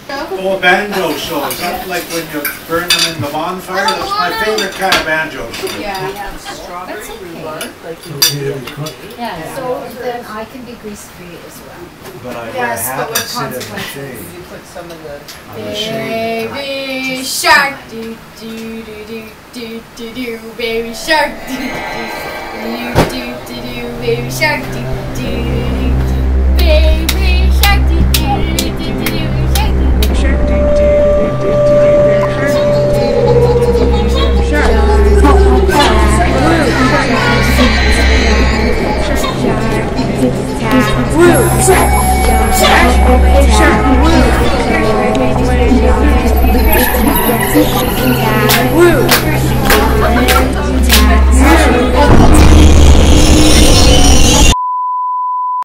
Oh, banjo shows. That's like when you burn them in the bonfire. That's my favorite kind of banjo show. Yeah. We have strawberry rhubarb, like you did. Yeah, so then I can be grease-free as well. But I Yes, have but to with sit in the consequences. shade. You put some of the On the shade. Baby shark, do do do do do do do. Baby shark, do do do do do. Baby shark, do do do do. Baby shark, do do do do do. Shark,